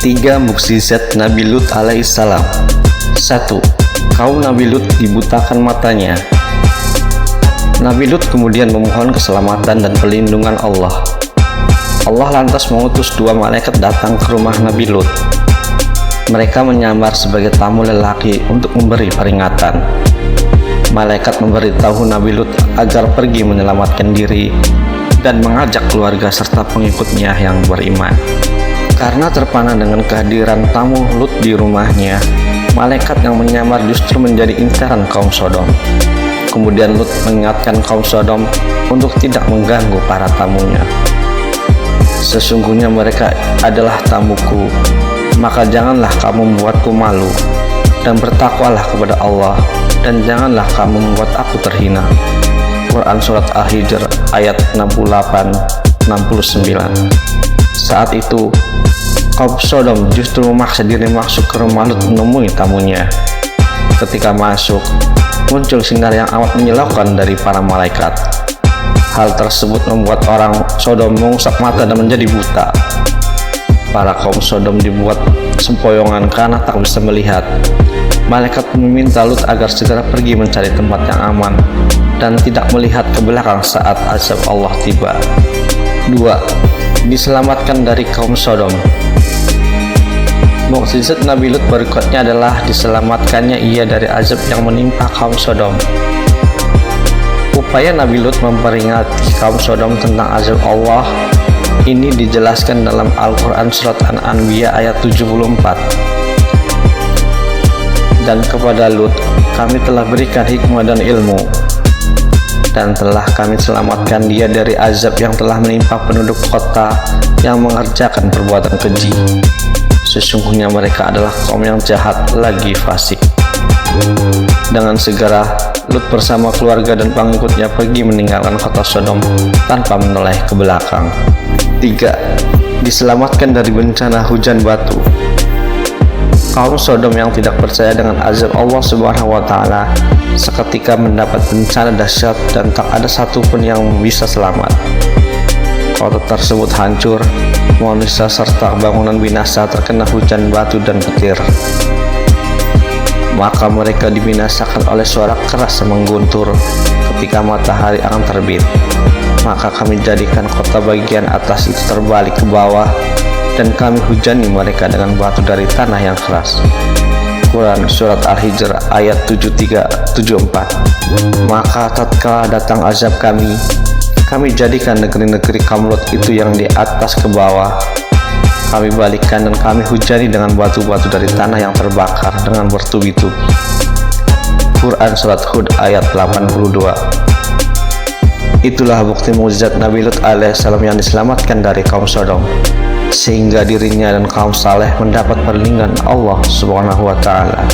3 mukjizat Nabi Lut alaihissalam. 1. Kaum Nabi Lut dibutakan matanya. Nabi Lut kemudian memohon keselamatan dan perlindungan Allah. Allah lantas mengutus 2 malaikat datang ke rumah Nabi Lut. Mereka menyamar sebagai tamu lelaki untuk memberi peringatan. Malaikat memberitahu Nabi Lut agar pergi menyelamatkan diri dan mengajak keluarga serta pengikutnya yang beriman. Karena terpana dengan kehadiran tamu Lut di rumahnya, malaikat yang menyamar justru menjadi incaran kaum Sodom. Kemudian Lut mengingatkan kaum Sodom untuk tidak mengganggu para tamunya. Sesungguhnya mereka adalah tamuku, maka janganlah kamu membuatku malu, dan bertakwalah kepada Allah, dan janganlah kamu membuat aku terhina. Quran Surat Al-Hijr ayat 68-69. Saat itu, kaum Sodom justru memaksa diri masuk ke rumah Lut menemui tamunya. Ketika masuk, muncul sinar yang amat menyilaukan dari para malaikat. Hal tersebut membuat orang Sodom mengusap mata dan menjadi buta. Para kaum Sodom dibuat sempoyongan karena tak bisa melihat. Malaikat meminta Lut agar segera pergi mencari tempat yang aman dan tidak melihat ke belakang saat azab Allah tiba. 2. Diselamatkan dari kaum Sodom. Mukjizat Nabi Lut berikutnya adalah diselamatkannya ia dari azab yang menimpa kaum Sodom. Upaya Nabi Lut memperingati kaum Sodom tentang azab Allah ini dijelaskan dalam Al-Quran Surat An-Anbiya ayat 74. Dan kepada Lut kami telah berikan hikmah dan ilmu, dan telah kami selamatkan dia dari azab yang telah menimpa penduduk kota yang mengerjakan perbuatan keji. Sesungguhnya mereka adalah kaum yang jahat lagi fasik. Dengan segera Lut bersama keluarga dan pengikutnya pergi meninggalkan kota Sodom tanpa menoleh ke belakang. 3. Diselamatkan dari bencana hujan batu. Kaum Sodom yang tidak percaya dengan azab Allah Subhanahu wa Ta'ala seketika mendapat bencana dahsyat dan tak ada satupun yang bisa selamat. Kota tersebut hancur, manusia serta bangunan binasa terkena hujan batu dan petir. Maka mereka dibinasakan oleh suara keras yang mengguntur ketika matahari akan terbit. Maka kami jadikan kota bagian atas itu terbalik ke bawah, dan kami hujani mereka dengan batu dari tanah yang keras. Quran Surat Al-Hijr ayat 73-74. Maka tatkala datang azab kami jadikan negeri-negeri kaum Lut itu yang di atas ke bawah. Kami balikkan dan kami hujani dengan batu-batu dari tanah yang terbakar dengan bertubi-tubi. Quran Surat Hud ayat 82. Itulah bukti mukjizat Nabi Lut alaihissalam yang diselamatkan dari kaum Sodom, sehingga dirinya dan kaum saleh mendapat perlindungan Allah Subhanahu wa Ta'ala.